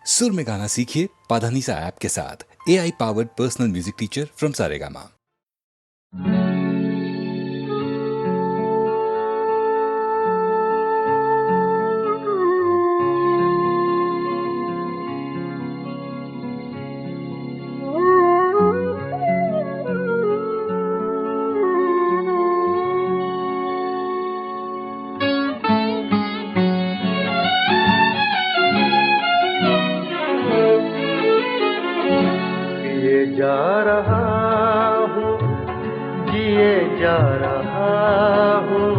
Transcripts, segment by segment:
सुर में गाना सीखिए पाधानीसा ऐप के साथ। AI powered personal music teacher from Saregama. जा रहा हूँ, जिए जा रहा हूँ,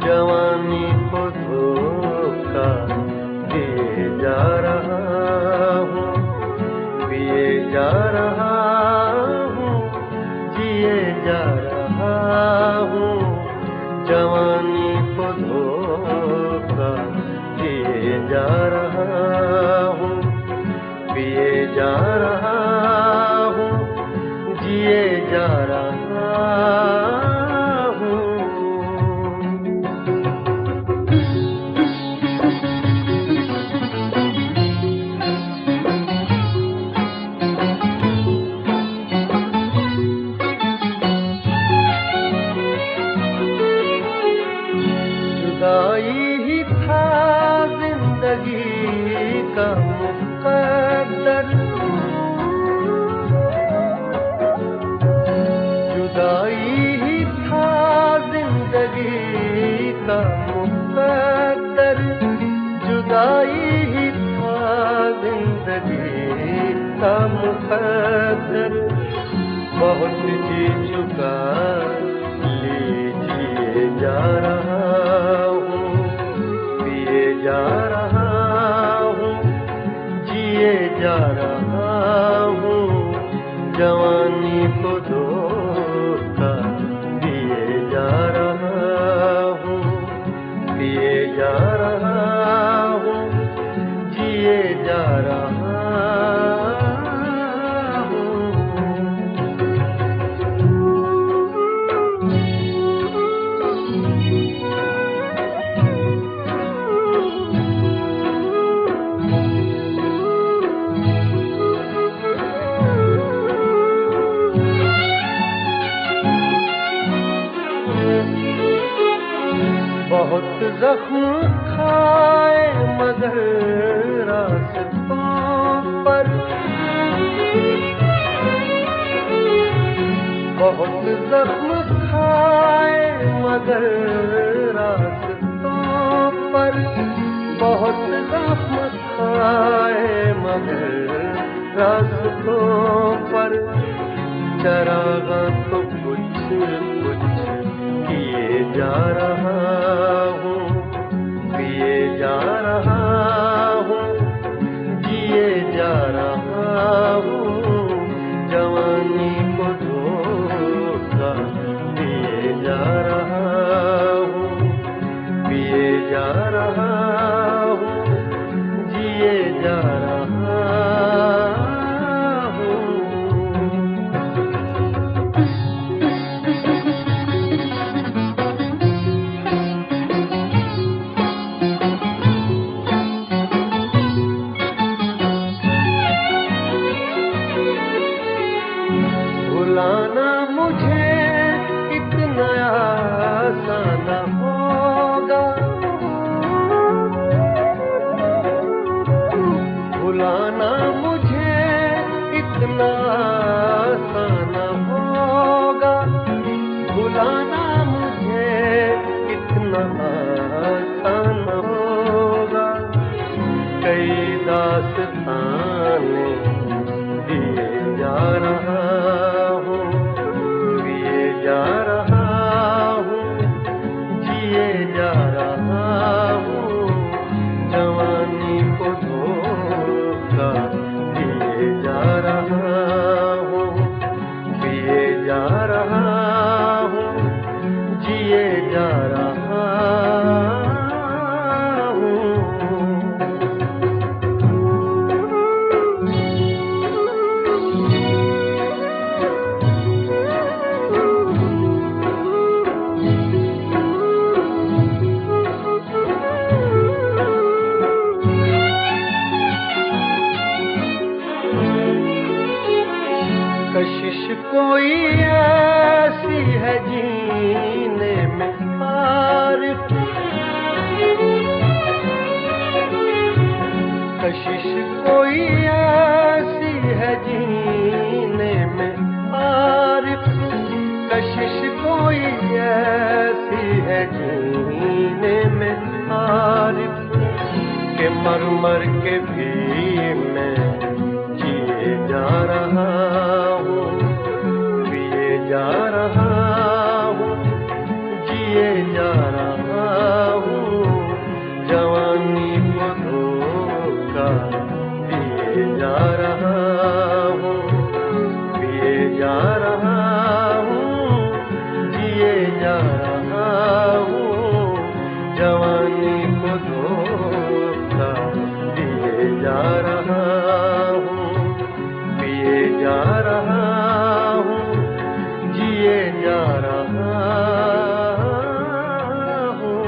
जवानी को धोखा दिए जा रहा हूँ, पिए जा रहा हूँ, जिए जा रहा हूँ, जवानी को धोखा दिए जा रहा हूँ, पिए जा रहा जिए जा रहा हूँ। जुदाई ही था जिंदगी का मुकद्दर, जुदाई ही था जिंदगी का मुकद्दर, जुदाई ही था जिंदगी का मुकद्दर, बहुत जी चुका लीजिए जा रहा हूँ, पिए जा रहा हूँ, जिए जा रहा हूँ, जवानी को धोखा दिए जा रहा हूँ, पिए जा रहा हूँ, जिए जा रहा हूँ। बहुत जख्म खाए मगर रास्तों पर, बहुत जख्म खाए मगर रास्तों पर, बहुत जख्म खाए मगर रास्तों पर, चरागा तो कुछ कुछ किए जा रहा हूँ, पिए जा रहा हूँ, जिए जा रहा हूँ, जवानी को धोखा दिए जा रहा हूँ, पिए जा रहा हूँ, जिए जा रहा हूँ। भुलाना मुझे इतना आसान होगा, भुलाना मुझे इतना आसान होगा, भुलाना मुझे इतना आसान होगा, कई दास्ताने दिए जा रहा हूँ, पिए जा रहा हूँ, जिए जा रहा हूँ, जवानी को धोखा दिए जा रहा हूँ, पिए जा रहा हूँ, जिए जा रहा हूँ। कोई ऐसी है जीने में आरिफ, कशिश कोई ऐसी है जीने में आरिफ, कशिश कोई ऐसी है जीने में आरिफ, के मर मर के भी मैं जिए जा रहा हूँ, पिए जा रहा हूँ, जिए जा रहा हूँ, जवानी को धोखा दिए जा रहा हूँ, पिए जा रहा हूँ, जिए जा रहा हूँ, जवानी को धोखा दिए जा रहा हूँ, पिए जा रहा हूँ, जिए जा रहा हूँ।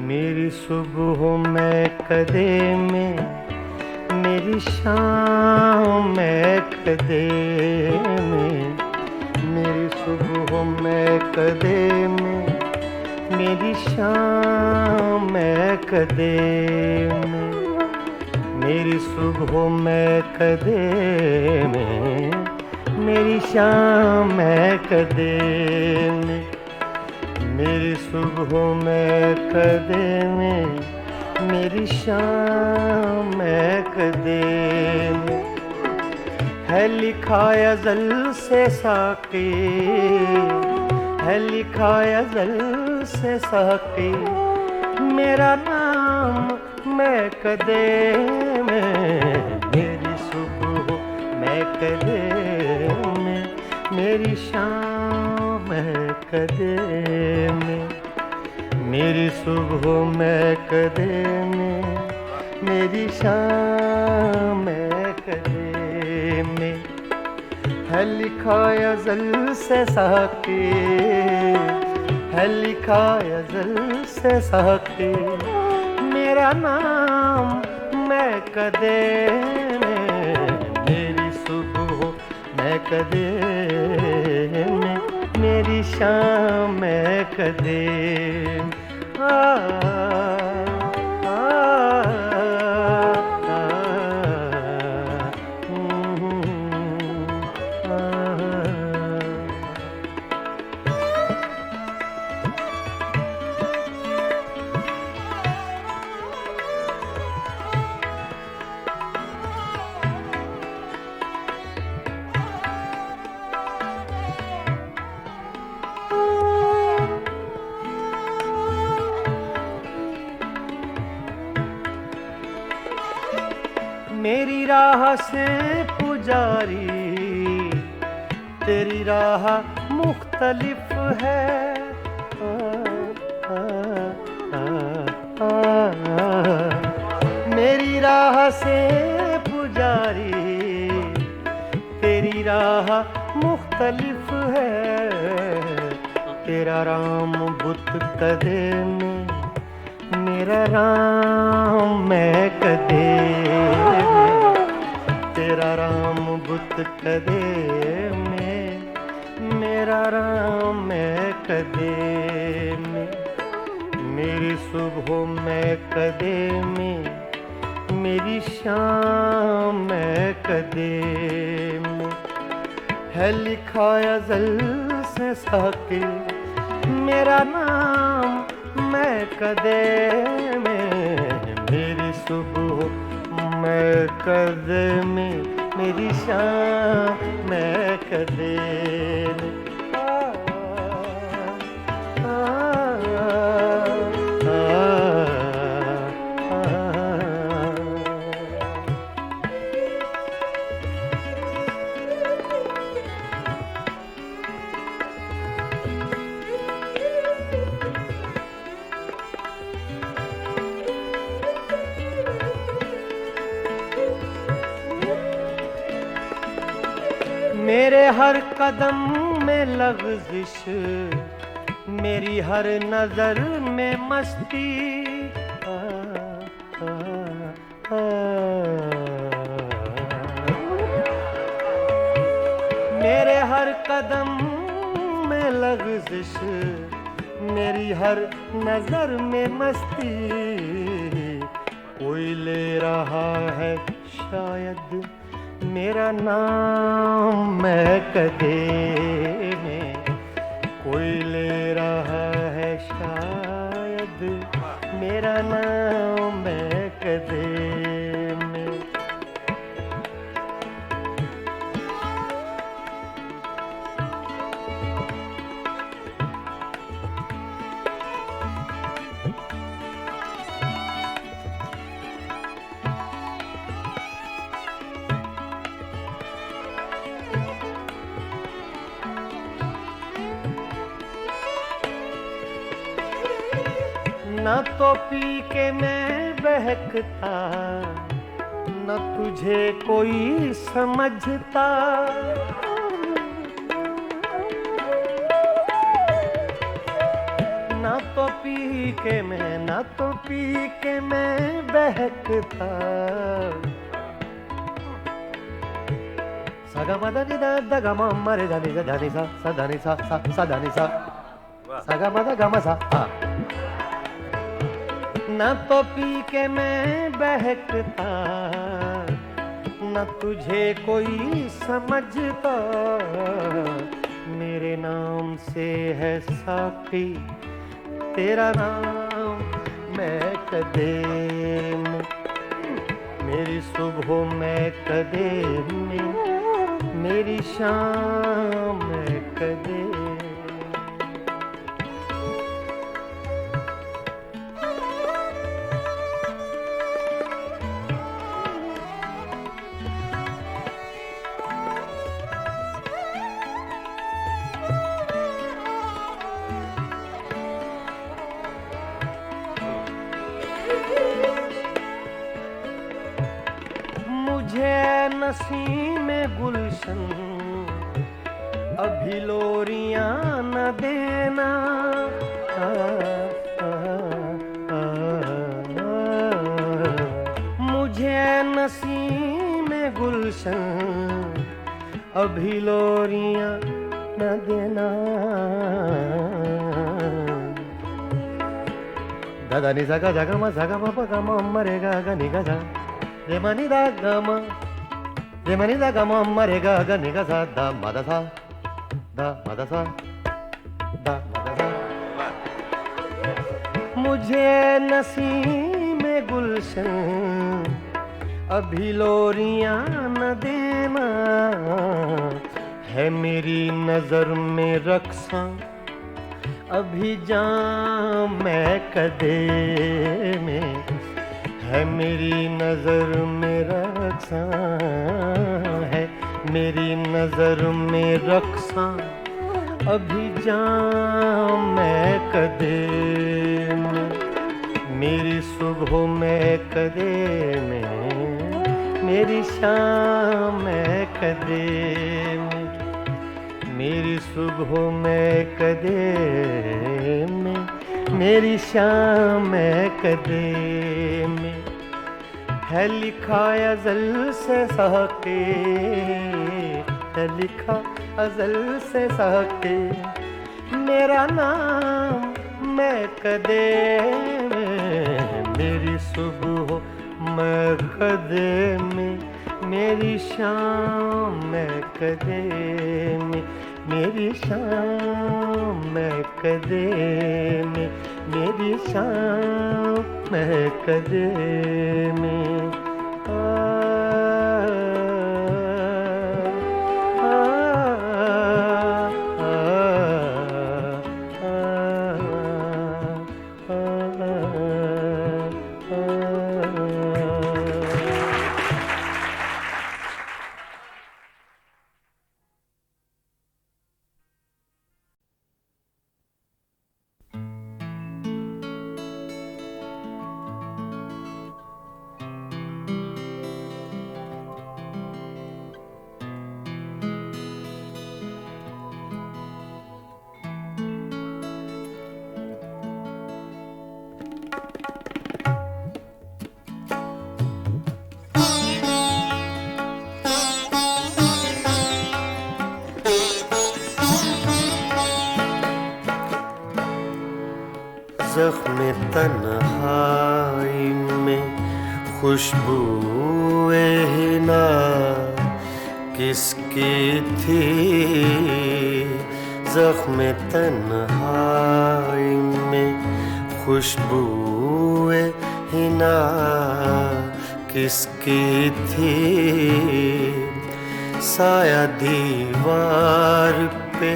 मेरी सुबह में कदे में, मेरी शाम में कदे में, मेरी सुबह में कदे में, मेरी शाम में कदे में, मेरी सुबह में कदे में, मेरी शाम में कदे में, मेरी सुबह में कदे में, मेरी शाम में कदे में, है लिखा अज़ल से साक़ी, है लिखा अज़ल से साक़ी, मेरा नाम मैं कदे में, मेरी सुबह मैं कदे में, मेरी शाम मैं कदे में, मेरी सुबह मैं कदे में, मेरी शाम मैं कदे में, है लिखा अज़ल से साक़ी, है लिखा अज़ल से साक़ी, मेरा नाम मैं कदे में, मेरी सुबह मैं कदे में, मेरी शाम मैं कदे आ, आ, मेरी राह से पुजारी, तेरी राह मुख्तलिफ है, मेरी राह से पुजारी, तेरी राह मुख्तलिफ है, तेरा राम बुत कदे में, मेरा राम मैं कदे में, तेरा राम बुत कदे में, मेरा राम मैं कदे में, मेरी सुबह मैं कदे में, मेरी शाम मैं कदे में, है लिखा अज़ल से साक़ी, मेरा नाम मैं कदे में, मेरी सुबह मैं कदे में, मेरी शाम मैं कदे में, मेरे हर कदम में लग़ज़िश, मेरी हर नजर में मस्ती। आ, आ, आ, मेरे हर कदम में लग़ज़िश, मेरी हर नजर में मस्ती। कोई ले रहा है शायद मेरा नाम महकदे में, कोई ले रहा है शायद मेरा नाम महकदे में। न तो पी के मैं बहकता, न तुझे कोई समझता। न तो पी के मैं, न तो पी के मैं बहकता। सगा मदा नि दा दा गा मा मा रे धा नि सा सा धा नि सा सा धा नि सा सगा मदा गा मा सा। न तो पी के मैं बहकता, न तुझे कोई समझता। मेरे नाम से है साकी तेरा नाम महकदे में, मेरी सुबह महकदे में, मेरी शाम महकदे। मुझे नसीम गुलशन अभी लोरियां न देना। आ, आ, आ, मुझे नसीम गुलशन अभी लोरियां न देना। दादा नि सा गा जा गा मा सा गा मा पा गा मा मा रे गा गा नि गा जा रे मा नि दा गा मा रे मा नि दा गा मा मा रे गा गा नि गा सा दा मा दा सा दा मा दा सा दा मा दा सा। मुझे नसीम गुलशन अभी लोरियां न देना। है मेरी नजर में रक्सा अभी जाम महकदे में, है मेरी नजर में रक्सा, है मेरी नजर में रक्सा अभी जाम महकदे में, मेरी सुबह महकदे में, मेरी शाम महकदे में, मेरी सुबह महकदे में, मेरी शाम महकदे में। है लिखा अज़ल से साके, है लिखा अज़ल से साके मेरा नाम महकदे में, मेरी सुबह महकदे में, मेरी शाम महकदे में, मेरी शाम महकदे में, मेरी शाम महकदे में। ज़ख्म तन्हाई में खुशबूए हिना किसकी थी? ज़ख्म तन्हाई में खुशबूए हिना किसकी थी? साया दीवार पे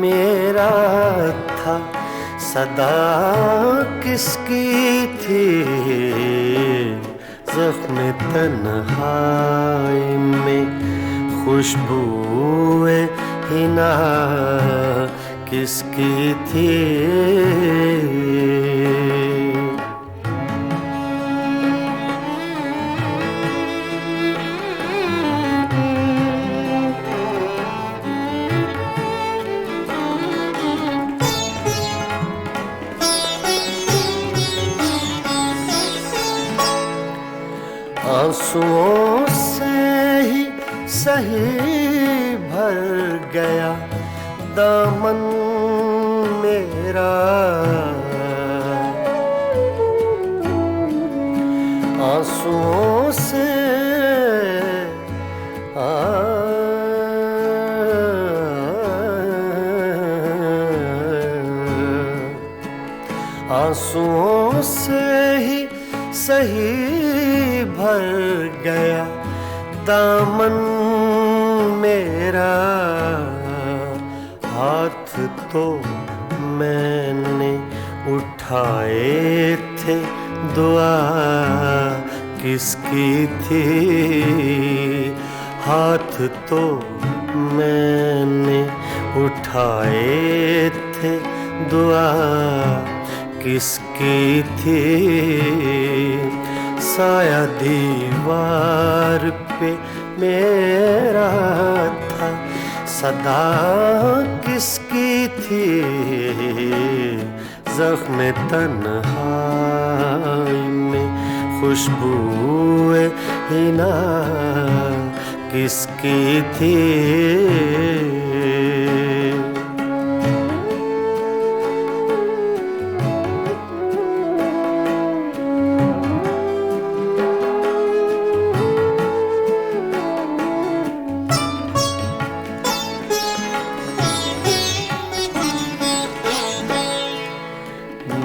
मेरा था, सदा किसकी थी? ज़ख्म तन्हाई में खुशबूए हिना किसकी थी? आंसुओं से ही सही भर गया दामन मेरा, आंसुओं से आंसुओं से ही सही भर गया दामन मेरा। हाथ तो मैंने उठाए थे, दुआ किसकी थी? हाथ तो मैंने उठाए थे, दुआ किसकी थी? साया दीवार पे मेरा था, सदा किसकी थी? ज़ख्म तन्हाई में खुशबूए हिना किसकी थी?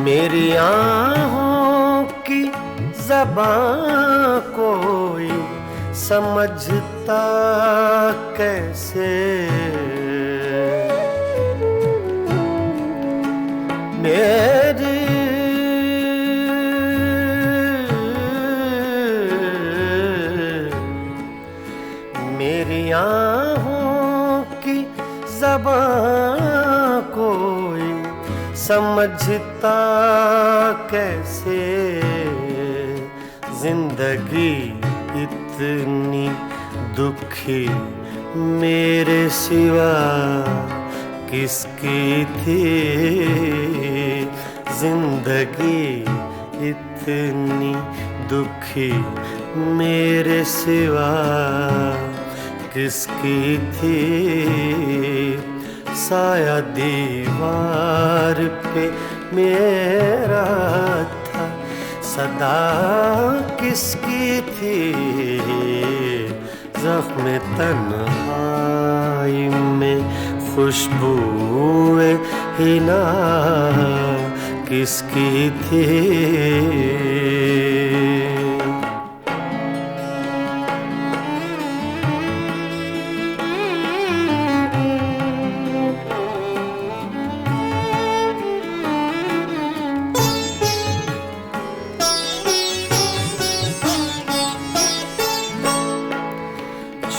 मेरी आँखों की ज़बां कोई समझता कैसे? मेरी आँखों की ज़बां कोई समझता कैसे? जिंदगी इतनी दुखी मेरे सिवा किसकी थी? जिंदगी इतनी दुखी मेरे सिवा किसकी थी? साया दीवार पे मेरा था, सदा किसकी थी? ज़ख्म तन्हाई में खुशबूए हिना किसकी थी?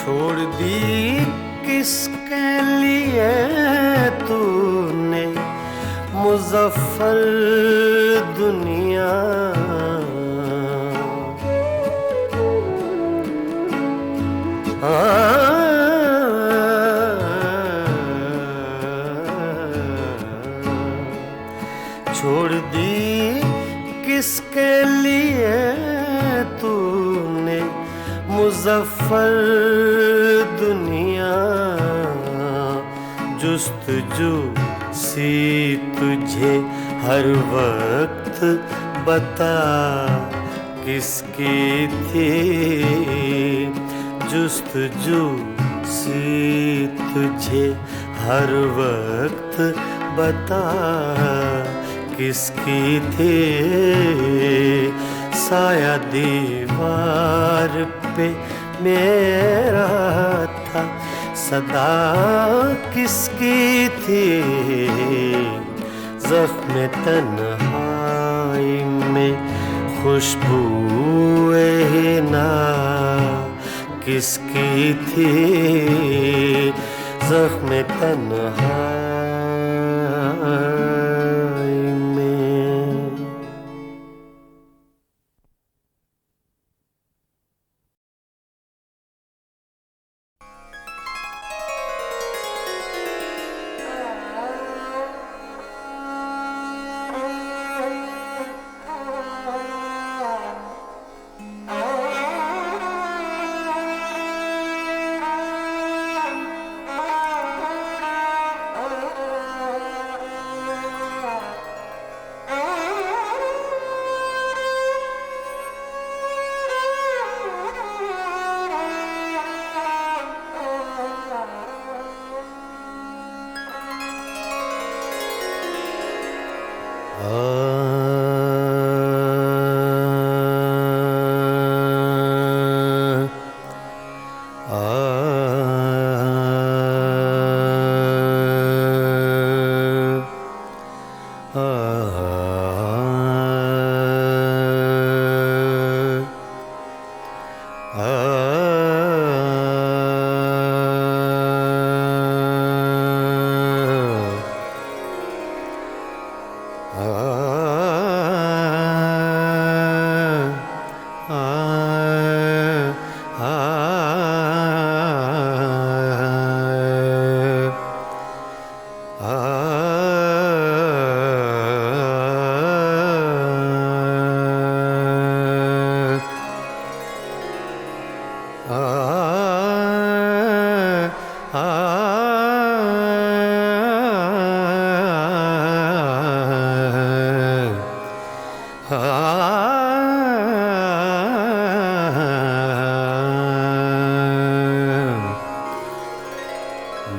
छोड़ दी किसके लिए तूने मुज़फ़्फ़र दुनिया? छोड़ दी किसके लिए तूने मुज़फ़्फ़र दुनिया? जुस्तजू सी तुझे हर वक्त बता किसकी थी जुस्तजू सी तुझे हर वक्त बता किसकी थी साया दीवार पे मेरा था सदा किसकी थी ज़ख्म तन्हाई में खुशबूए ना किसकी थी ज़ख्म तन्हाई में।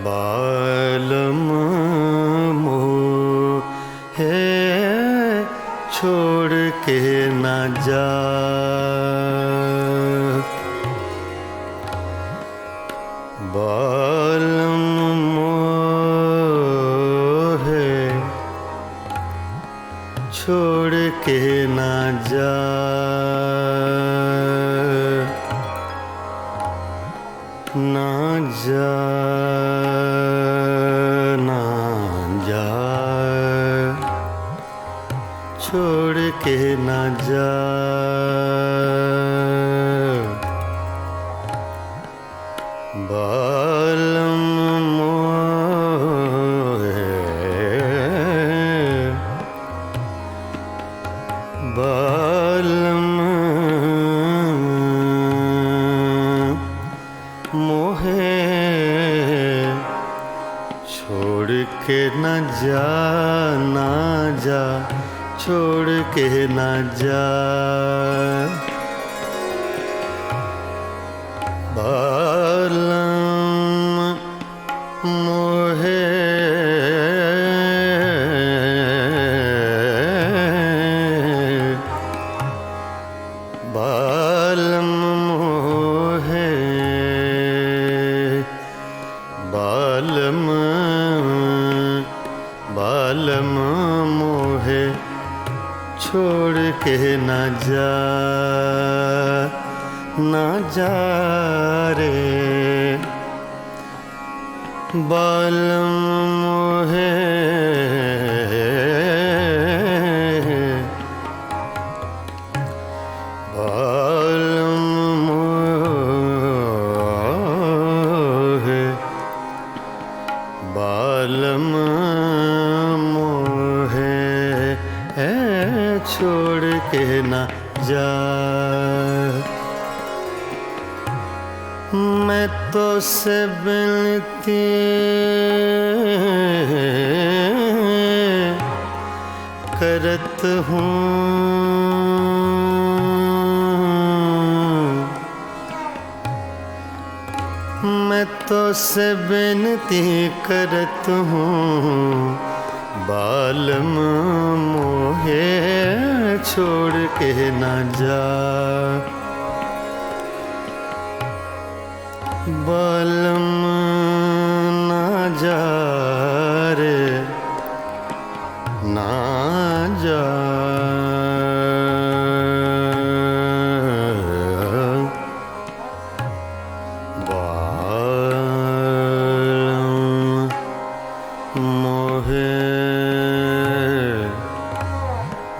बालम मोहे छोड़ के ना जा बालम मोहे छोड़ के ना जा ना जा ना जा छोड़ के ना जा बालम मोहे बालम मोहे छोड़ के न जा ना जा छोड़ के न जा बालम मोहे बालम मोहे बालम बालम मोहे छोड़ के ना जा ना जा रे बालम मोहे बालम मोहे बालम मोहे छोड़ के ना जा मैं तो से बिनती करत हूँ, मैं तो से विनती करत हूँ, बालम मोहे छोड़ के न जा। बालम ना जा रे, ना जा।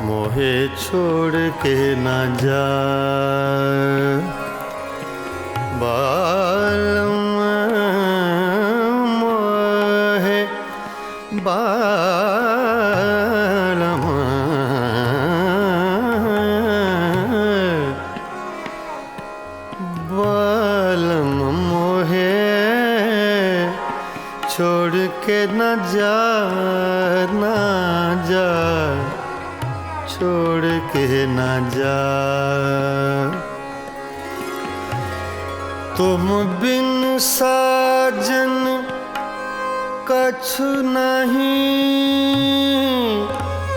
मोहे छोड़ के ना जा। बालम मोहे, बालम बालम मोहे छोड़ के न जा, ना जा, छोड़ के न जा। तुम बिन साजन कछु नहीं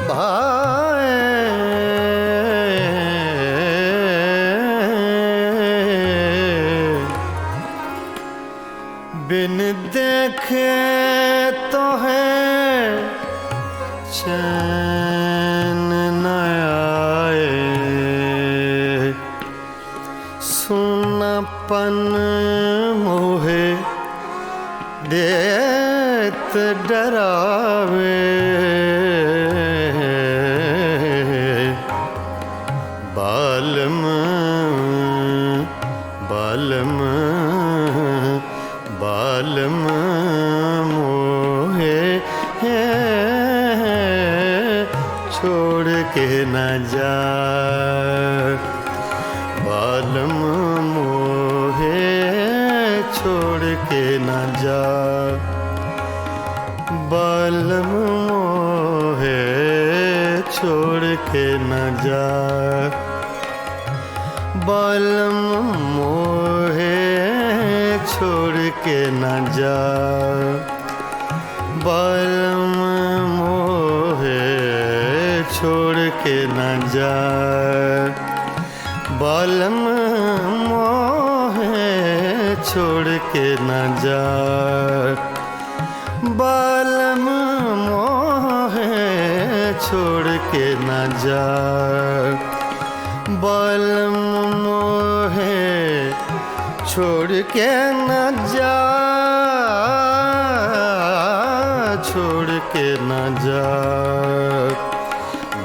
भाए, बिन देखे तो है चैन न आए। सुनापन मोहे देत डरावे, बालम बालम बालम मोहे छोड़ के न जा। बालम मोहे छोड़ के न जा। बालम मोहे छोड़ के न जा। बालम मोहे छोड़ के न जा। बालम मोहे छोड़ के न जा। बालम मोहे छोड़ के न जा। बालम मोहे छोड़ के न जा। बालम मोहे छोड़ के न जा। छोड़ के न जा।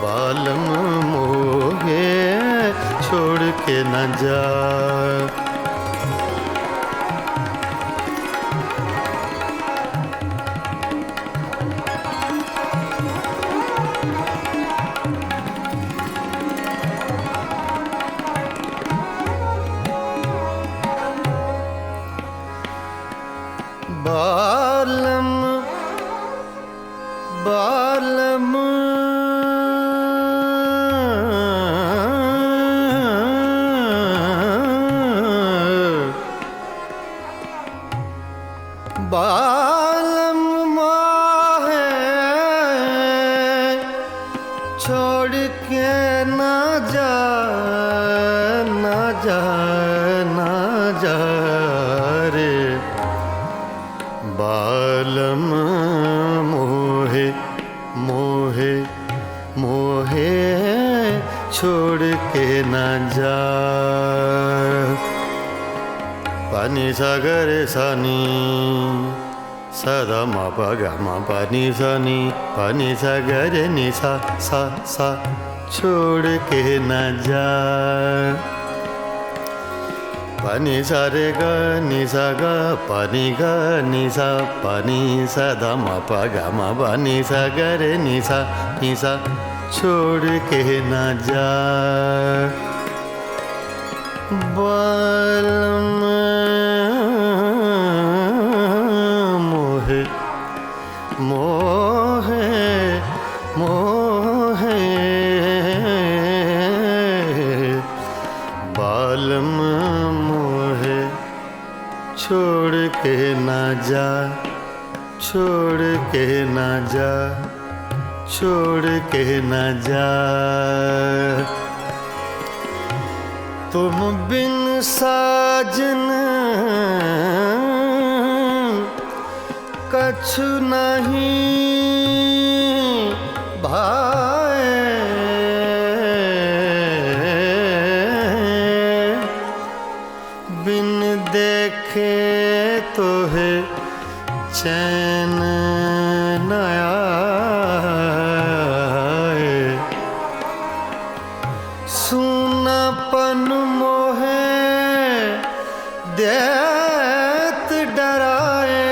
बालम मोहे छोड़ के न जा। बालम बालम बालम मोहे छोड़ के ना जा, ना जा, ना जा रे। बालम मोहे मोहे मोहे छोड़ के न जा। पानी सागर सानी सदा मा पा गा मा पानी सानी पानी सागर नि सा सा सा छोड़ के न जा। पानी सा रे गा नि सा गा पानी गा नि सा पानी सा धा मा पा गा मा पा नि सा गा रे नि सा छोड़ के न जा। बालम मोहे मोहे मोहे के ना जा, छोड़ के ना जा, छोड़ के ना जा। तुम बिन साजन कछु नहीं भाए, बिन देखे तो है चैन न आए। सूनापन मोहे देत डराए,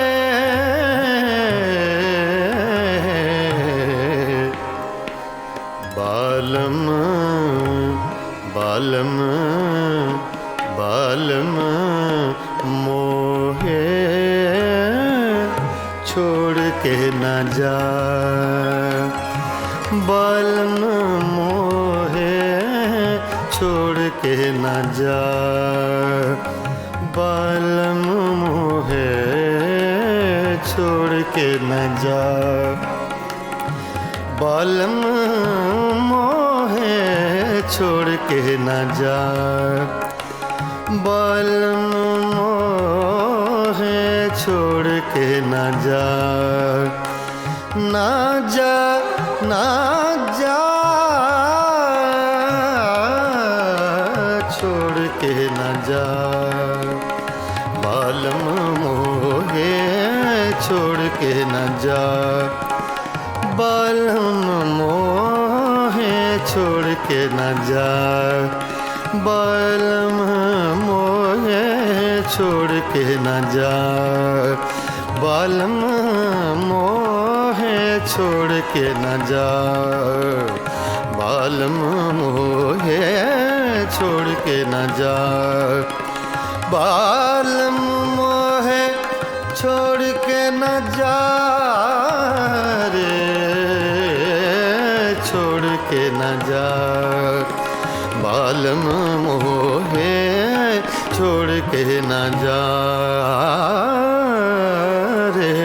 बालम बालम बालम मोहे छोड़ के ना जा, बालम मोहे छोड़ के ना जा, बालम मोहे छोड़ के ना जा, बालम मोहे छोड़ के ना जा, बालम मोहे छोड़ के ना जा, ना जा ना जा, छोड़ के ना जा, बालम मोहे छोड़ के ना जा, बालम मोहे छोड़ के ना जा, बालम मोहे छोड़ के ना जा, बालम मोहे छोड़ के ना जा, बालम मोहे छोड़ के ना जा, बालम मोहे छोड़ के ना जा रे, छोड़ के ना जा, बालम मोहे छोड़ के ना जा रे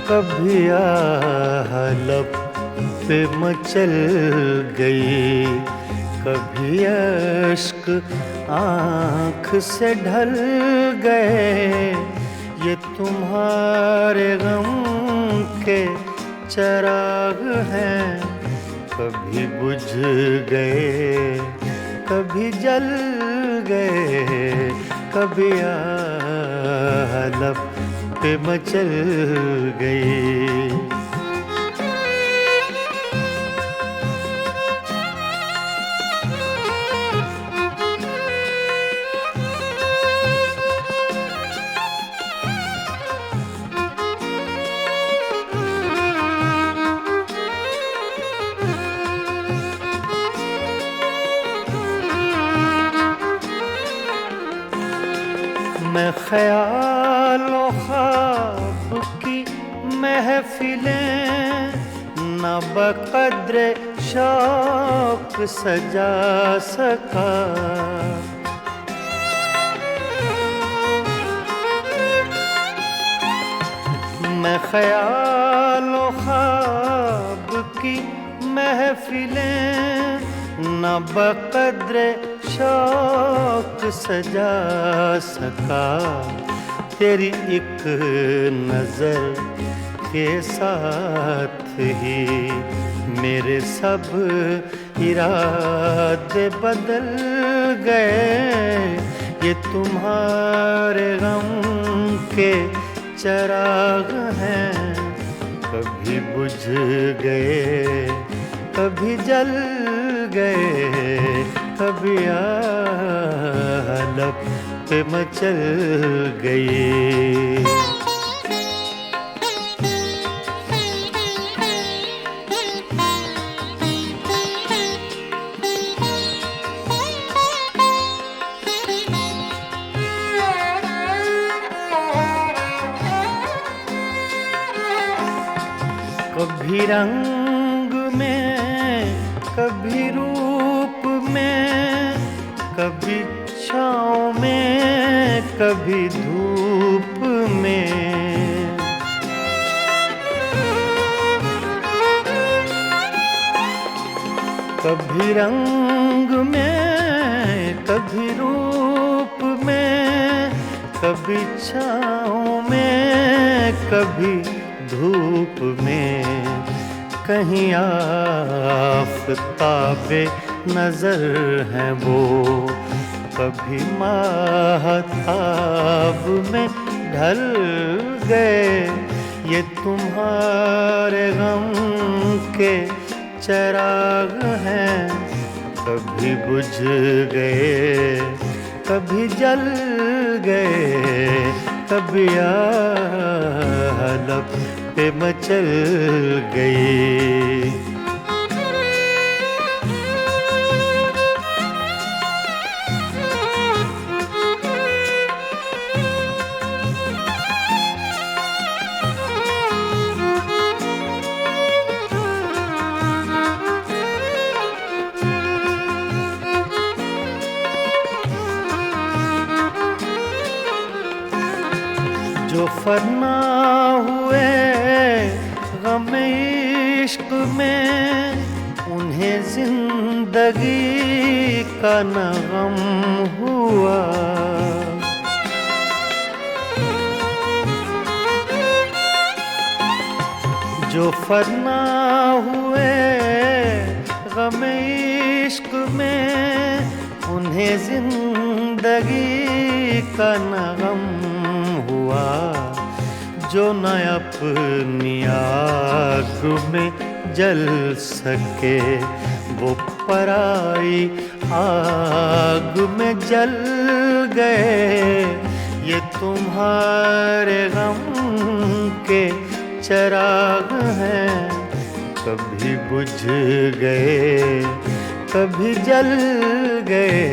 कभी आहलब पे मचल गई, कभी अश्क आँख से ढल गए, ये तुम्हारे गम के चराग हैं, कभी बुझ गए कभी जल गए, कभी आहलब पे मचल गई। मैं ख्यालों ख्वाब की महफिलें न बक़द्र शौक सजा सका, मैं ख्यालों ख्वाब की महफिलें न बक़द्र शौक सजा सका, तेरी एक नज़र के साथ ही मेरे सब इरादे बदल गए, ये तुम्हारे गम के चराग हैं, कभी बुझ गए कभी जल गए, कभी लब पे मचल गए। कभी रंग में, कभी रूप में, कभी छाँव में, कभी धूप में। कभी रंग में, कभी रूप में, कभी छाँव में, कभी धूप में। कहीं आफ़ताबे नजर हैं वो, कभी माहताब में ढल गए। ये तुम्हारे गम के चिराग हैं, कभी बुझ गए, कभी जल गए, कभी लब पे मचल गए। जो फना हुए गम इश्क में, उन्हें जिंदगी का न गम हुआ। जो फना हुए गम इश्क में, उन्हें जिंदगी का न गम हुआ। जो न अपनी आग में जल सके, वो पराई आग में जल गए। ये तुम्हारे गम के चिराग हैं, कभी बुझ गए, कभी जल गए,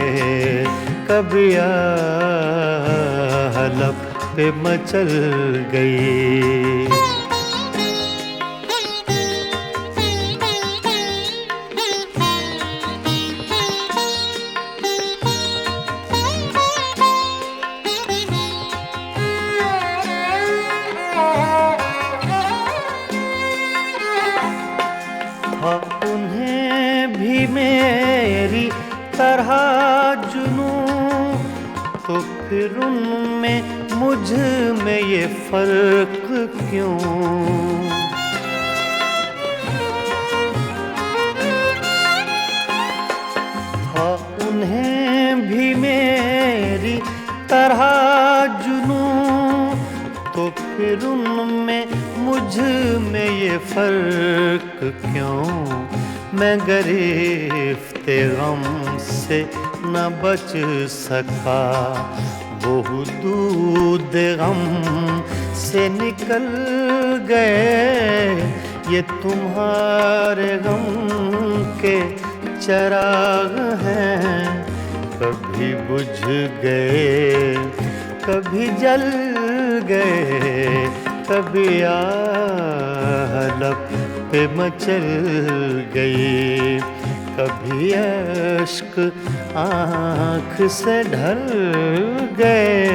कभी लब पे मचल गई। हाँ, उन्हें भी मेरी तरह जुनूं, तो फिर उनमें मुझ में ये फर्क क्यों? हाँ, उन्हें भी मेरी तरह जुनूं, तो फिर उनमें मुझ में ये फर्क क्यों? मैं गिरफ्ते गम से न बच सका, वो दूध गम से निकल गए। ये तुम्हारे गम के चिराग हैं, कभी बुझ गए, कभी जल गए, कभी लब पे मचल गई, कभी अश्क आँख से ढल गए।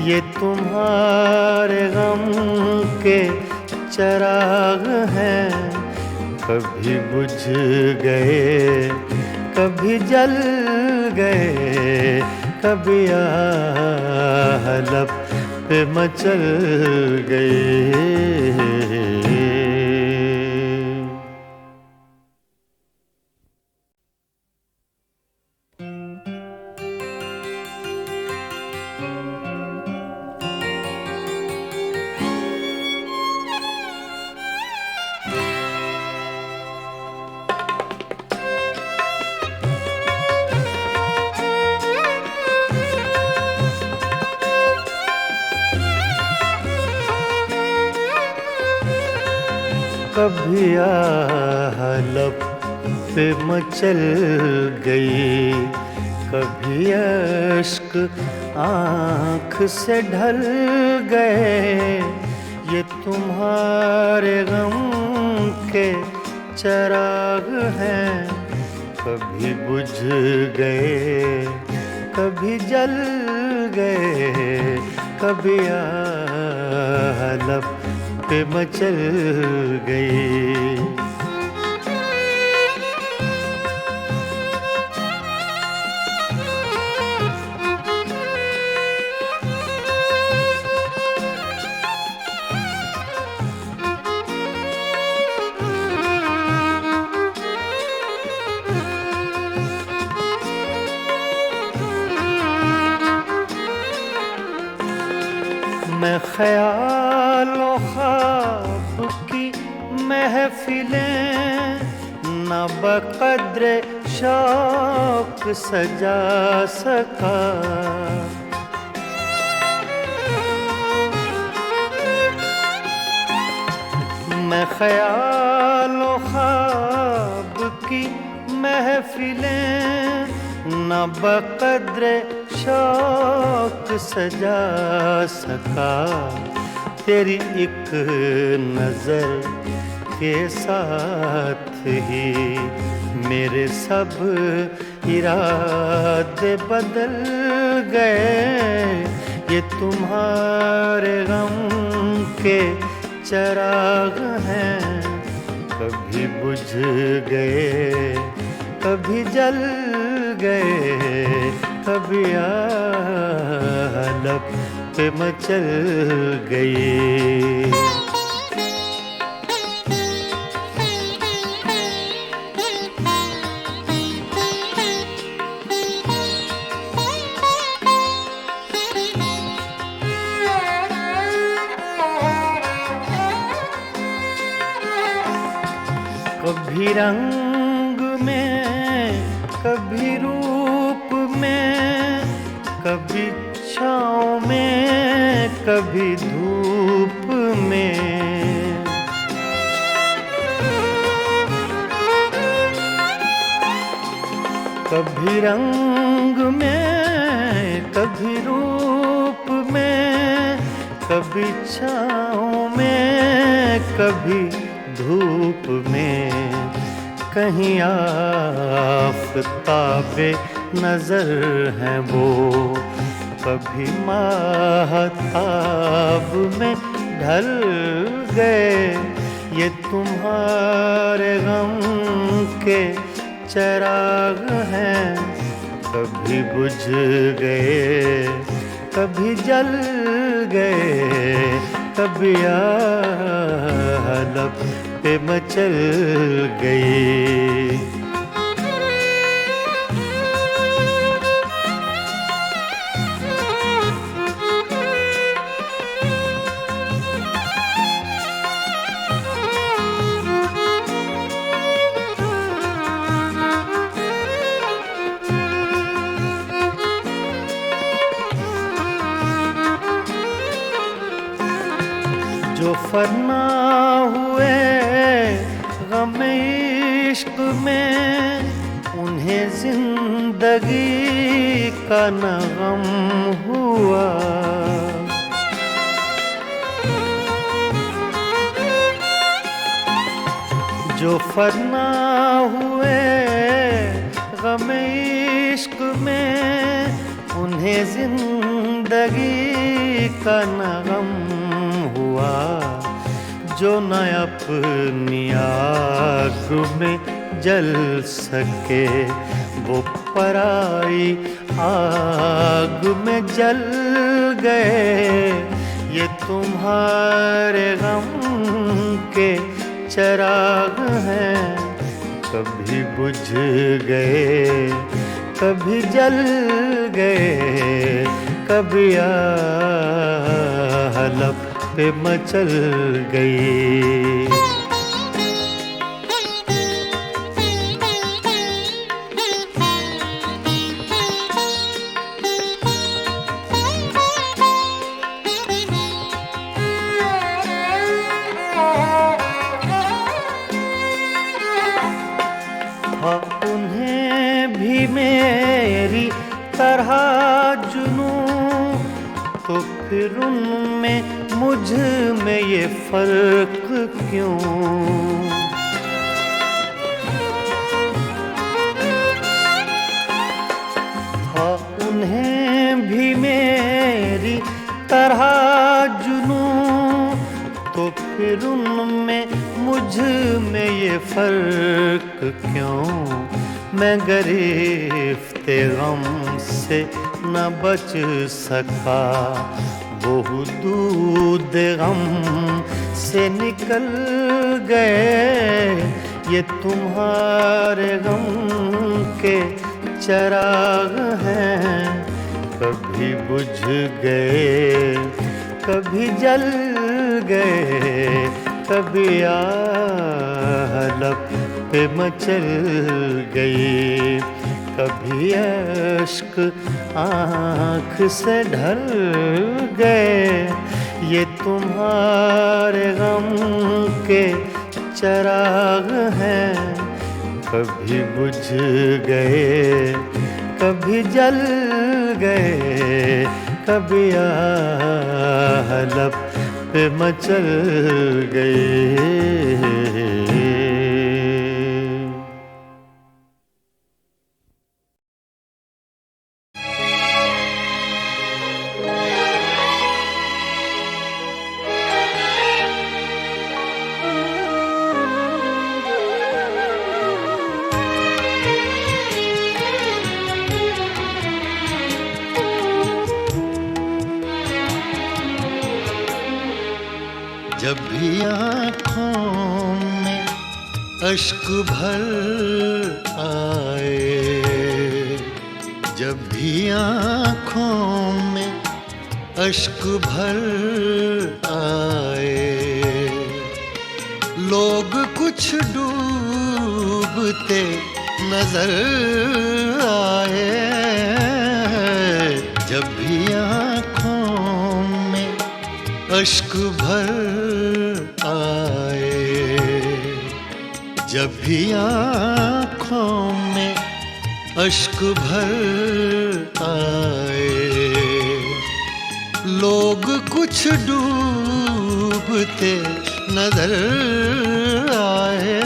ये तुम्हारे गम के चिराग हैं, कभी बुझ गए, कभी जल गए, कभी लब पे मचल गए। कभी लब पे मचल गई, कभी अश्क आँख से ढल गए। ये तुम्हारे गम के चिराग हैं, कभी बुझ गए कभी जल गए, कभी लब पे मचल गई। मैं ख्यालों ख्वाब की महफिलें न बक़द्र शौक सजा सका। मैं ख्यालों ख्वाब की महफिलें न बक़द्र शौक सजा सका। तेरी एक नजर के साथ ही मेरे सब इरादे बदल गए। ये तुम्हारे गम के चिराग हैं, कभी बुझ गए कभी जल गए, कभी लब पे मचल गई। कभी रंग में कभी रूप में, कभी छाँव में कभी धूप में। कभी रंग में कभी रूप में, कभी छाँव में कभी धूप में। कहीं आफ़ताबे नजर हैं वो, कभी माहताब में ढल गए। ये तुम्हारे गम के चिराग हैं, कभी बुझ गए कभी जल गए, कभी लब पे मचल गई। जो फना हुए गम इश्क में, उन्हें जिंदगी का न गम हुआ। जो फना हुए गम इश्क में, उन्हें जिंदगी का न गम हुआ। जो न अपनी आग में जल सके, वो पराई आग में जल गए। ये तुम्हारे गम के चिराग हैं, कभी बुझ गए कभी जल गए, कभी लब पे मचल गई। तो फिर उनमें मुझ में ये फर्क क्यों? हाँ उन्हें भी मेरी तरह जुनूं, तो फिर उनमें मुझ में ये फर्क क्यों? मैं गिरफ्ते गम से न बच सका, वो दूध गम से निकल गए। ये तुम्हारे गम के चिराग हैं, कभी बुझ गए कभी जल गए, कभी लब पे मचल गई, कभी अश्क आँख से ढल गए। ये तुम्हारे गम के चिराग हैं, कभी बुझ गए कभी जल गए, कभी लब पे मचल गए। जब भी आँखों में अश्क भर आए, जब भी आँखों में अश्क भर आए, लोग कुछ डूबते नजर आए। जब भी आँखों में अश्क भर आए, जब भी आँखों में अश्क भर आए, लोग कुछ डूबते नजर आए।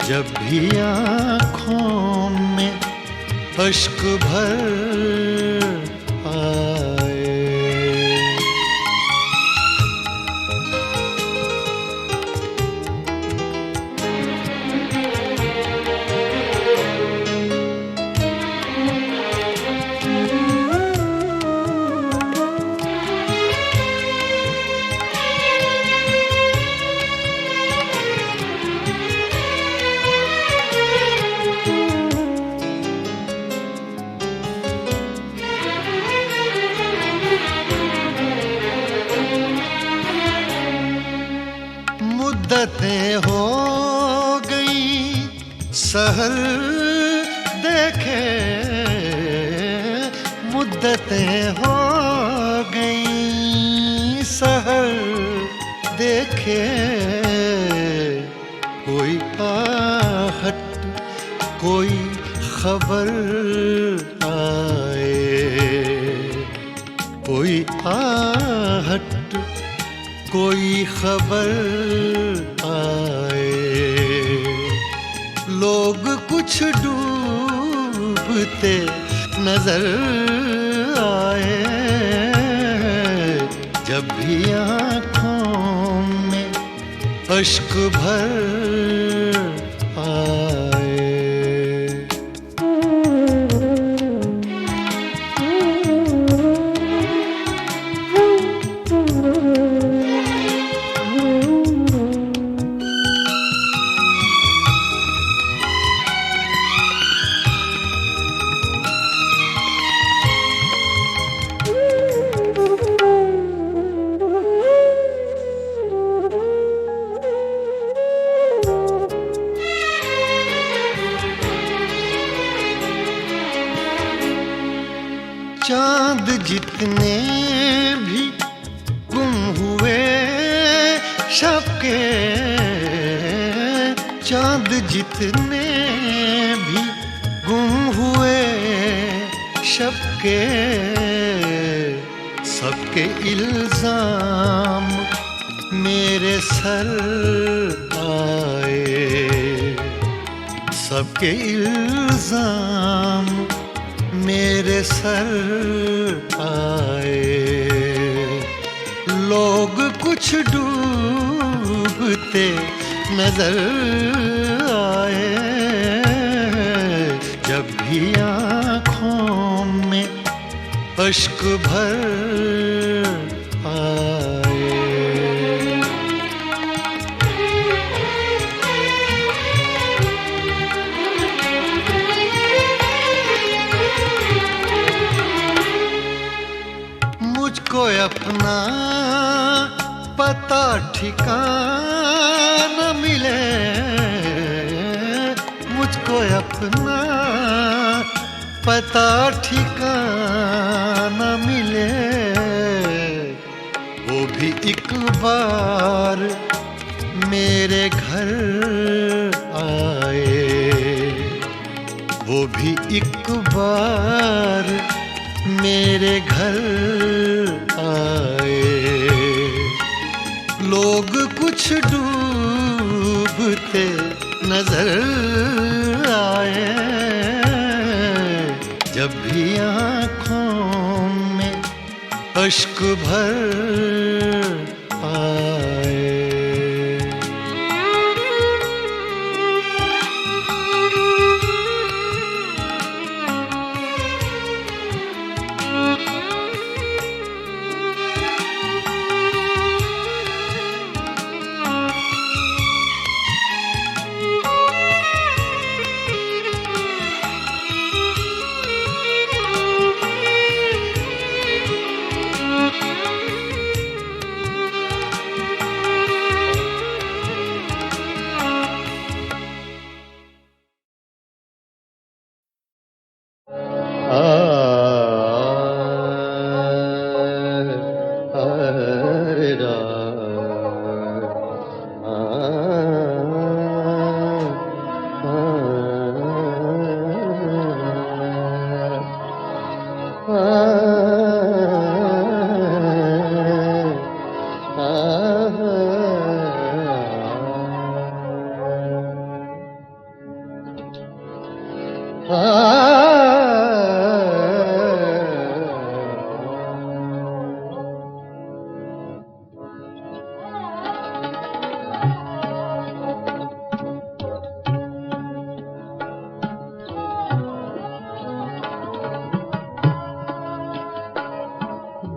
जब भी आँखों में अश्क भर आए। मुद्दतें हो गई सहर देखे, मुद्दतें हो गई सहर देखे। कोई आहट कोई खबर आए, कोई आहट कोई खबर आए, लोग कुछ डूबते नजर आए। जब भी आँखों में अश्क भर आए। चांद जितने भी गुम हुए शब के, चांद जितने भी गुम हुए शब के, सबके इल्जाम मेरे सर आए, सबके इल्जाम मेरे सर आए। लोग कुछ डूबते नजर आए, जब भी आँखों में अश्क भर आए। मुझको अपना पता ठिकाना मिले, मुझको अपना पता ठिकाना मिले, वो भी एक बार मेरे घर आए, वो भी एक बार मेरे घर आए। लोग कुछ डूबते नजर आए, जब भी आँखों में अश्क भर आए।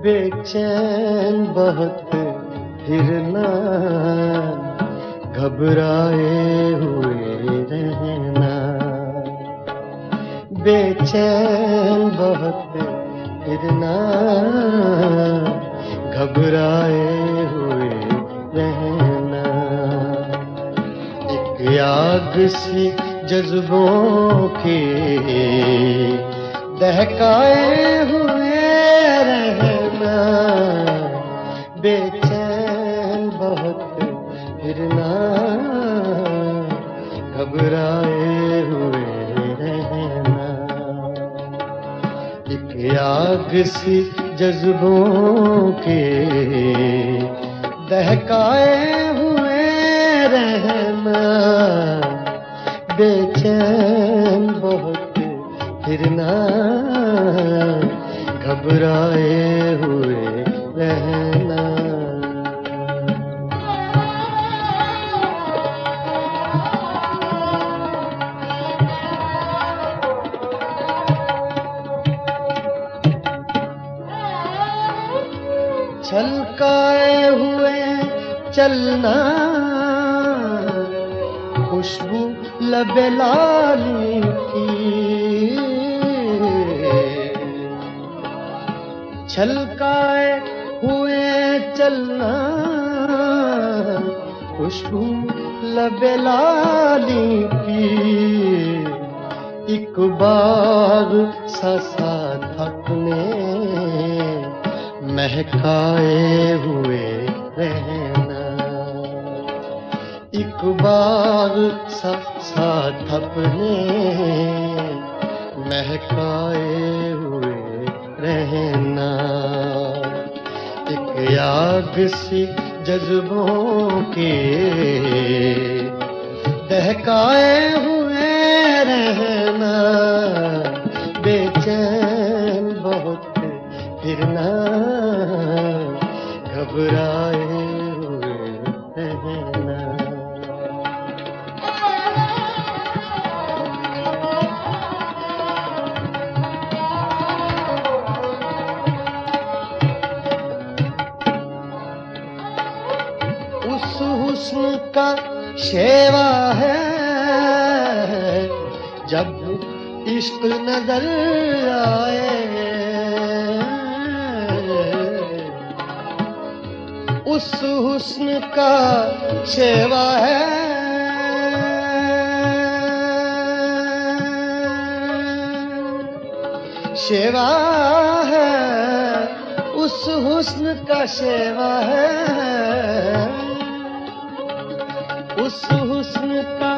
बेचैन बहुत फिरना, घबराए हुए रहना, बेचैन बहुत फिरना, घबराए हुए रहना। एक आग सी जज्बों की दहकाए हुए रहना, बेचैन बहुत फिरना, घबराए हुए रहना। एक आग सी जज्बों के दहकाए हुए रहना, बेचैन बहुत फिरना, घबराए हुए रहना। छलकाए हुए चलना, खुशबू लबे लाली की, छलकाए हुए चलना, खुशबू लबे लाली की। एक बार सा थकने महकाए हुए रहना, एक बार सा थकने महकाए हुए रहना। आग सी जज्बों के दहकाए हुए रहना, बेचैन बहुत फिरना, घबराए हुए रहना। उस हुस्न का शेवा है जब इश्क नजर आए, उस हुस्न का शेवा है शेवा है, उस हुस्न का शेवा है, उस हुस्न का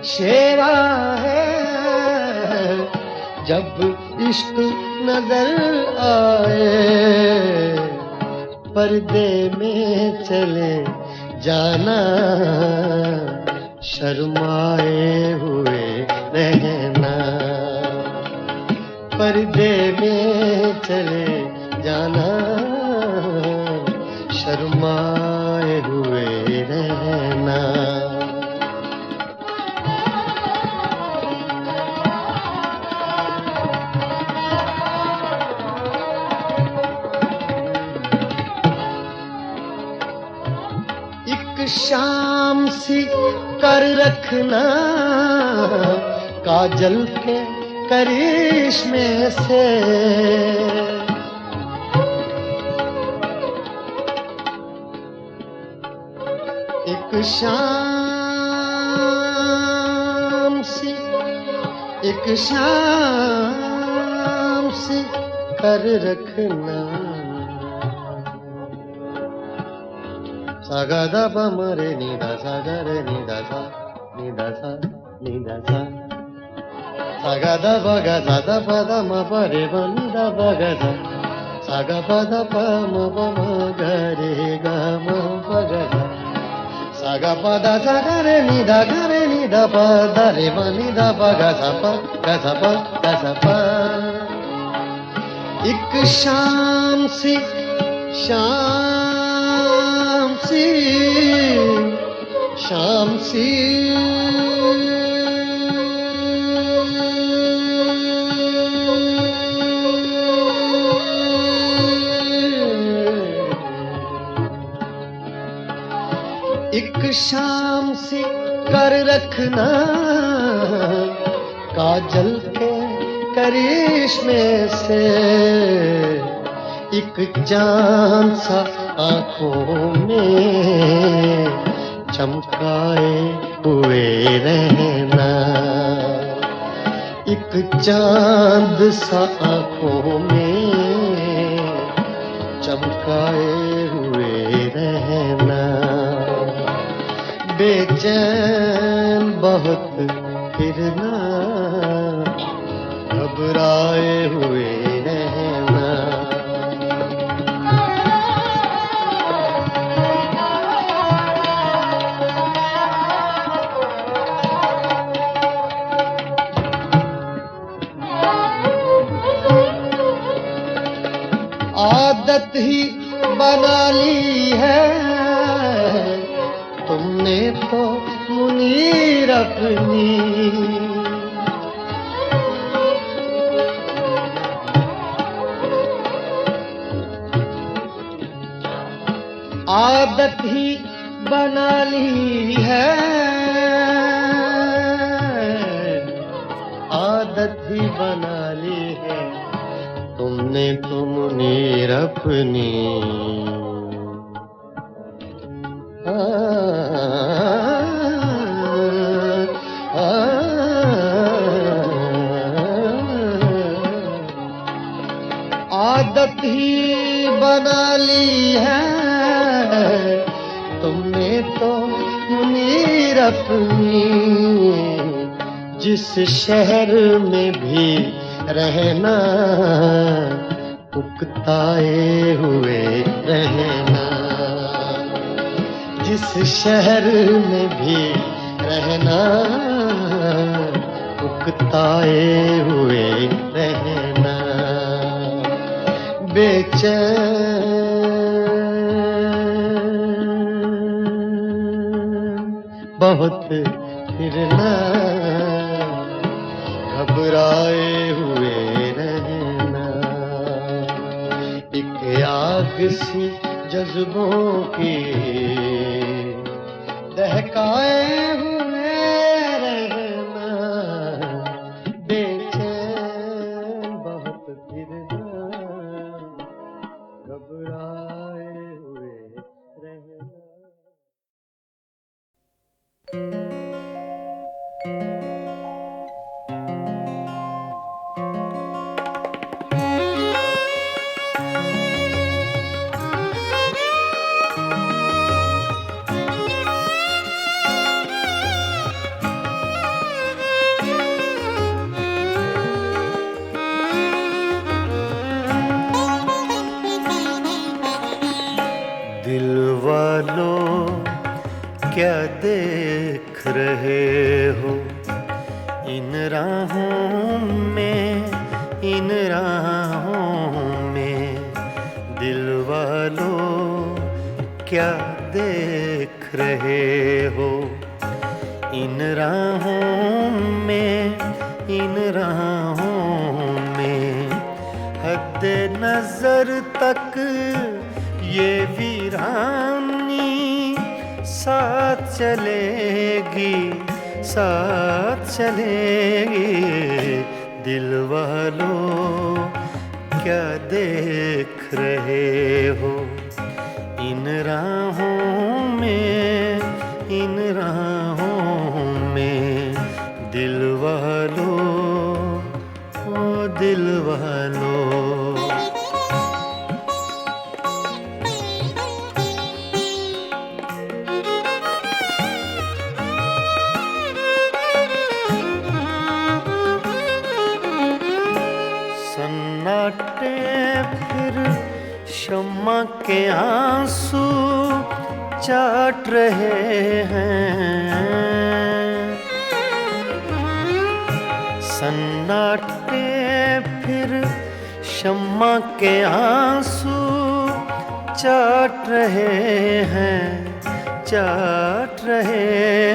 शेवा है जब इश्क नजर आए, पर्दे में चले जाना, शर्माए हुए रहना, पर्दे में चले जाना, शर्माए हुए रहना। एक शाम सी कर रखना काजल के करिश्मे से, एक शाम सी कर रखना, सागा दा पा मरे नी दा सा गा रे नी दा सा नी दा सा नी दा सा, सागा दा पा गा सा दा पा दा म प रे ब नी दा पा गा सा, सागा पा दा पा म प म ग रे गा म प गा सा, सागा पा दा सा गा रे नी दा पा दा रे ब नी दा पा गा सा पा गा सा पा गा सा पा। एक शाम सी शाम सी एक शाम सी कर रखना काजल के करिश्मे से, एक चांद सा आंखों में चमकाए हुए रहना, एक चांद सा आंखों में चमकाए हुए रहना, बेचैन बहुत फिरना, घबराए हुए रहना। आदत ही बना ली है तुमने तो मुनीर अपनी, आदत ही बना ली है, आदत ही बना ली है तुमने तो मुनीर अपनी। आदत ही बना ली है तुमने तो मुनीर अपनी, जिस शहर में भी रहना उकताए हुए रहना, जिस शहर में भी रहना, उकताए हुए रहना, बेचैन बहुत फिरना, घबराए हुए रहना, एक आग सी जज्बों की दहकाए हुए रहना, बेचैन बहुत फिरना, घबराए हुए रहना। दिल वालों क्या देख रहे हो इन राहों में, इन राहों में, दिल वालों क्या देख रहे हो इन राहों में, इन राहों में, हद नजर तक ये वीरानी साथ चलेगी, साथ चलेगी, दिल वालों क्या देख रहे हो इन राहों में, इन राहों में, दिल वालों, ओ दिल वालों। सन्नाटे फिर शम्मा के आंसू चाट रहे हैं, सन्नाटे फिर शम्मा के आंसू चाट रहे हैं, चाट रहे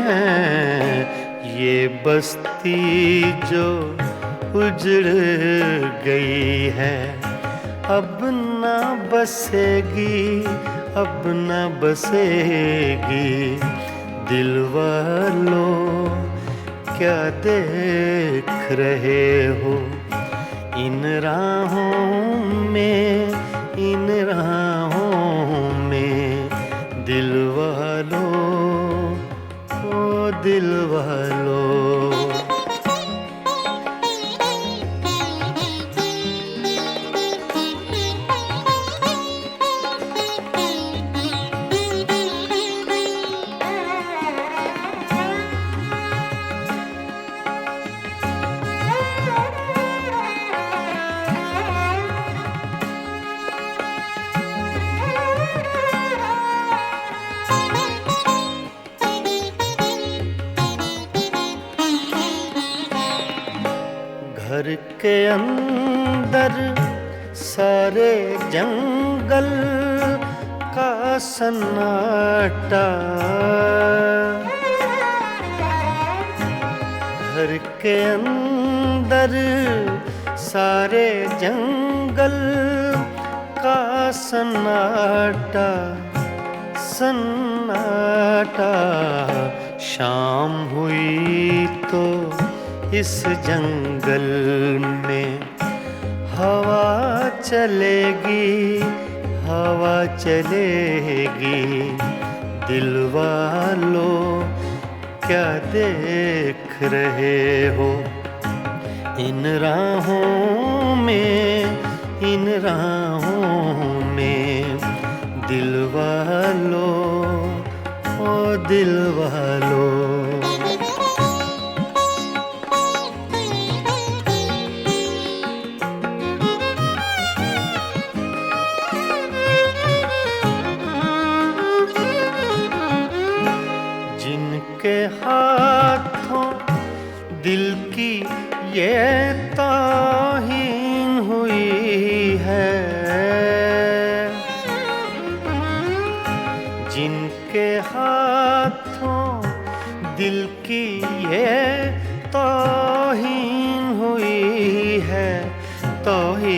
हैं, ये बस्ती जो उजड़ गई है अब न बसेगी, अब न बसेगी, दिल वालों क्या देख रहे हो इन राहों में, इन राहों में, दिल वालों, ओ दिल वालों। घर के अंदर सारे जंगल का सन्नाटा, घर के अंदर सारे जंगल का सन्नाटा, सन्नाटा, शाम हुई तो इस जंगल में हवा चलेगी, हवा चलेगी, दिल वालों क्या देख रहे हो इन राहों में, इन राहों में, दिल वालों, ओ दिल वालों।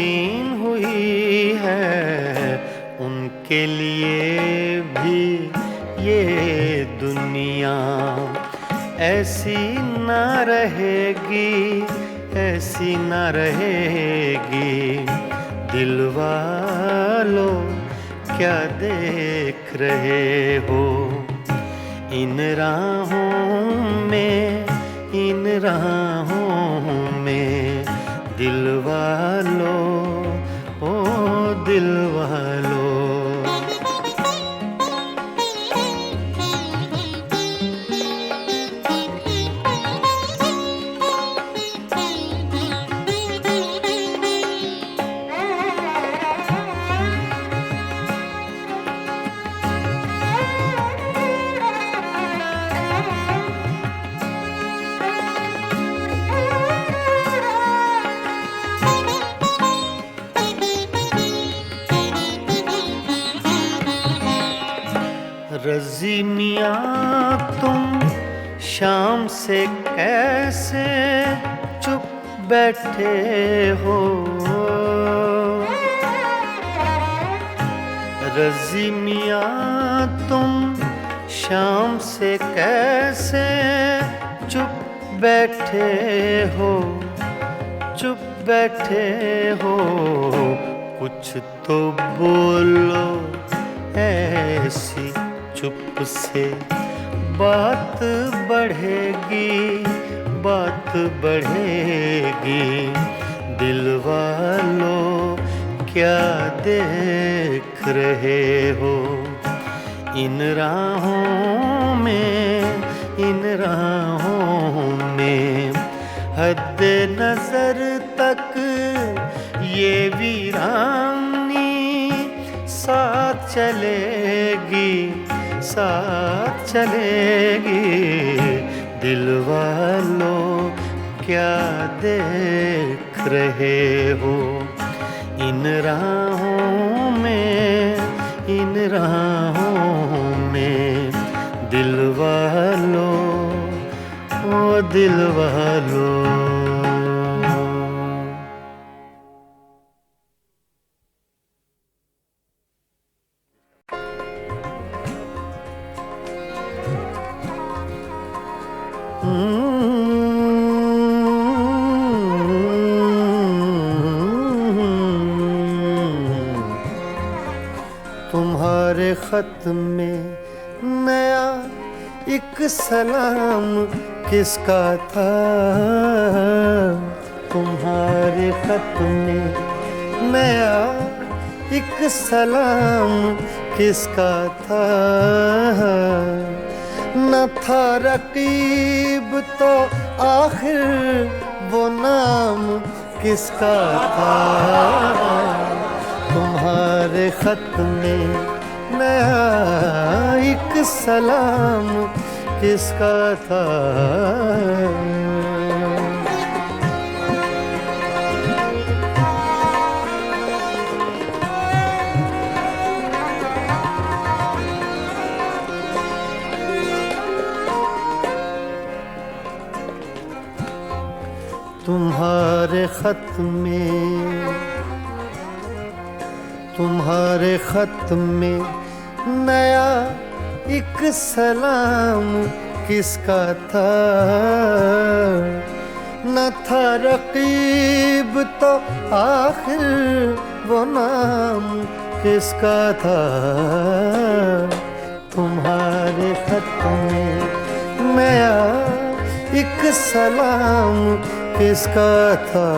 हसीन हुई है, उनके लिए भी ये दुनिया ऐसी ना रहेगी, ऐसी ना रहेगी। दिल वालों क्या देख रहे हो इन राहों में, इन राहों में। दिल वालों, ओ दिल वालों। रज़ी मियाँ तुम शाम से कैसे चुप बैठे हो, रज़ी मियाँ तुम शाम से कैसे चुप बैठे हो, चुप बैठे हो। कुछ तो बोलो ऐसी चुप से बात बढ़ेगी, बात बढ़ेगी। दिल वालों क्या देख रहे हो इन राहों में, इन राहों में। हद नजर तक ये वीरानी साथ चलेगी, साथ चलेगी। दिल वालों क्या देख रहे हो इन राहों में, इन राहों में। दिल वालों, ओ दिल वालों। तुम्हारे खत में नया एक सलाम किसका था, तुम्हारे खत में नया एक सलाम किसका था। न था रकीब तो आखिर वो नाम किसका था। तुम्हारे खत में नया एक सलाम किसका था। तुम्हारे खत में, तुम्हारे खत में नया एक सलाम किसका था। न था रकीब तो आखिर वो नाम किसका था। तुम्हारे खत में नया एक सलाम किसका था।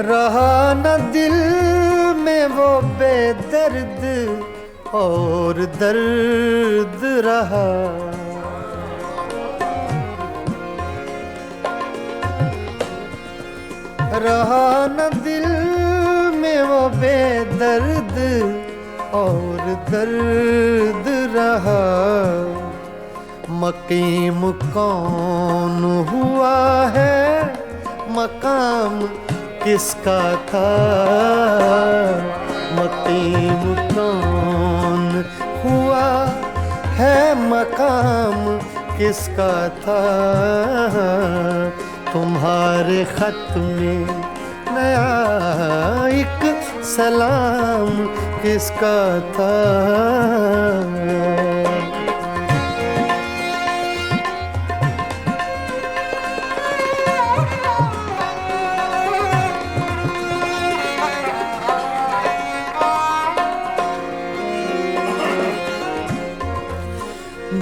रहा न दिल में वो बेदर्द और दर्द रहा। रहा न दिल में वो बेदर्द और दर्द रहा। मकीम कौन हुआ है मकाम किसका था, मकीम कौन हुआ है, मकाम किसका था। तुम्हारे खत में नया एक सलाम किसका था।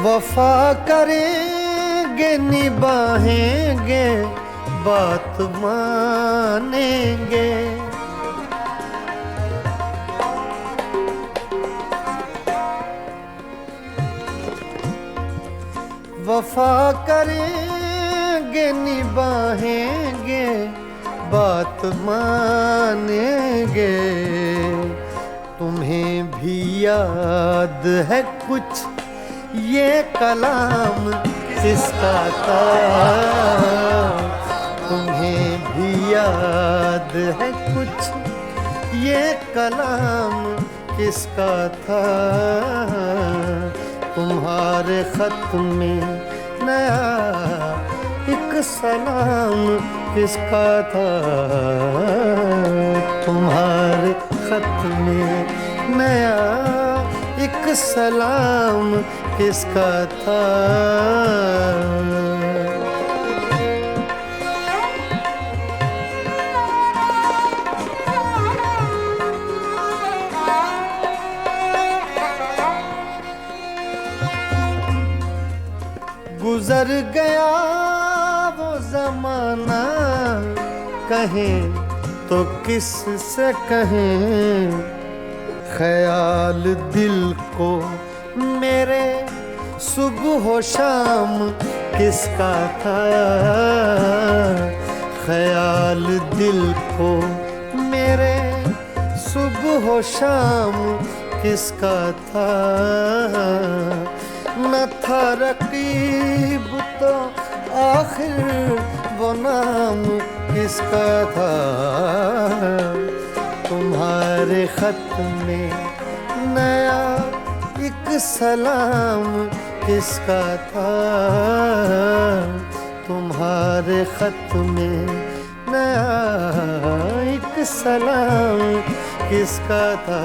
वफा करेंगे निभाएंगे बात मानेंगे, वफा करेंगे निभाएंगे बात मानेंगे। तुम्हें भी याद है कुछ ये कलाम किसका था, तुम्हें भी याद है कुछ ये कलाम किसका था। तुम्हारे खत में नया एक सलाम किसका था। तुम्हारे खत में नया एक सलाम किसका था। गुजर गया वो जमाना, कहें तो किस से कहें। ख्याल दिल को मेरे सुबह शाम किसका था। ख्याल दिल को मेरे सुबह शाम किसका था। न था रकीब तो आखिर वो नाम किसका था। तुम्हारे खत में नया एक सलाम किसका था। तुम्हारे खत में नया एक सलाम किसका था।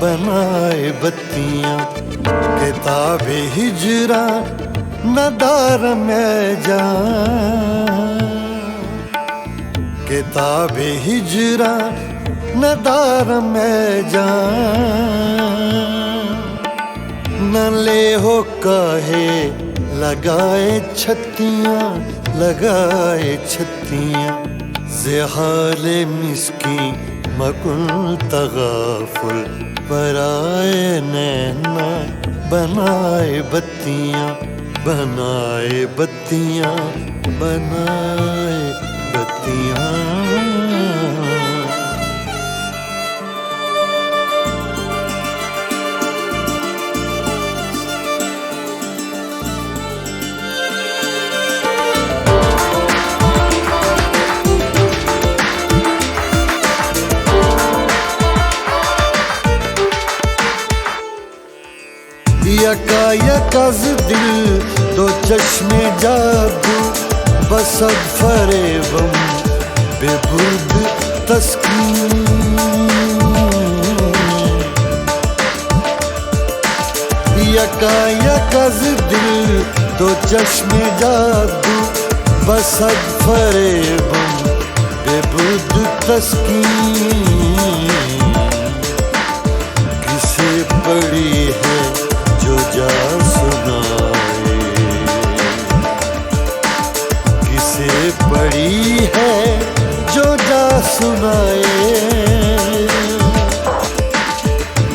बनाए बत्तियां किताब हिजरा नदार में जान, किताब हिजरा नदार में जान, न ले हो काहे लगाए छत्तियां लगाए छत्तियां ज़ेहाले मिस्की मकुल तगाफुल पराए नैना बनाए बत्तियां बनाए बत्तियां बनाए बत्तियां यकायकज़ दिल दो चश्मे जादू बसद फरेबम बेबुर्द तस्कीन यकायकज़ दिल दो चश्मे जादू बसद फरेबम बेबुर्द तस्कीन किसे पड़ी है जो जा सुनाए किसे पड़ी है जो जा सुनाए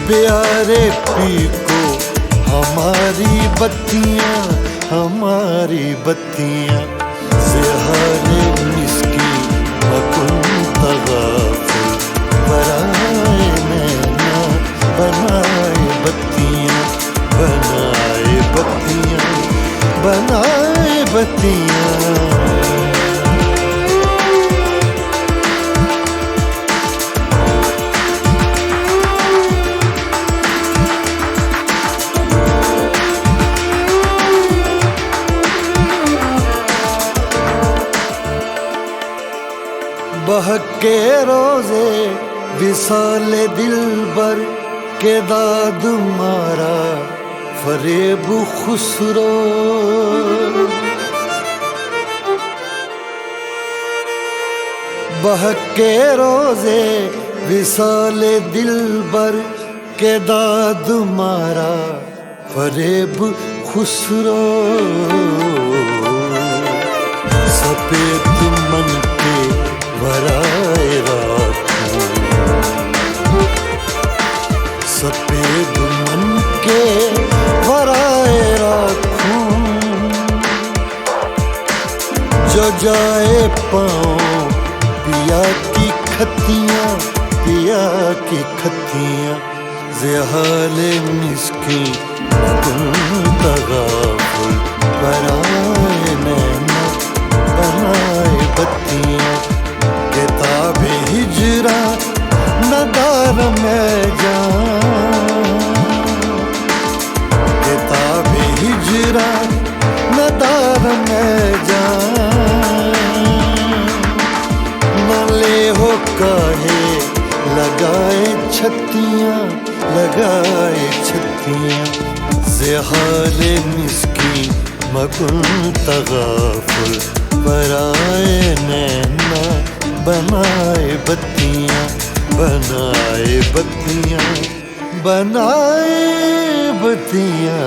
प्यारे पी को हमारी बत्तियां ज़ेहाले मिस्की मकुल तगाफुल पराए नैना बनाए बत्तियां बनाए बत्तियां बनाए बत्तियां बहके रोज़े विसाले दिलबर के दाद मारा फरेब खुसरो बहके रोज़े विसाले दिलबर के दाद मारा फरेब खुसरो सफेद मन के वराए राखूं सफेद मन के वराए राखूं जो जाए पाँव पिया की खत्तियां ज़ेहाले मिस्की मकुल तगाफुल पराए नैना बनाए बत्तियां किताबे हिजरा नदार में किताबे हिजरा नदार में नले हो काहे लगाए छत्तियां ज़ेहाले मिस्की मकुल तगाफुल पराए नैना बनाए बत्तियां बनाए बत्तियां बनाए बत्तियां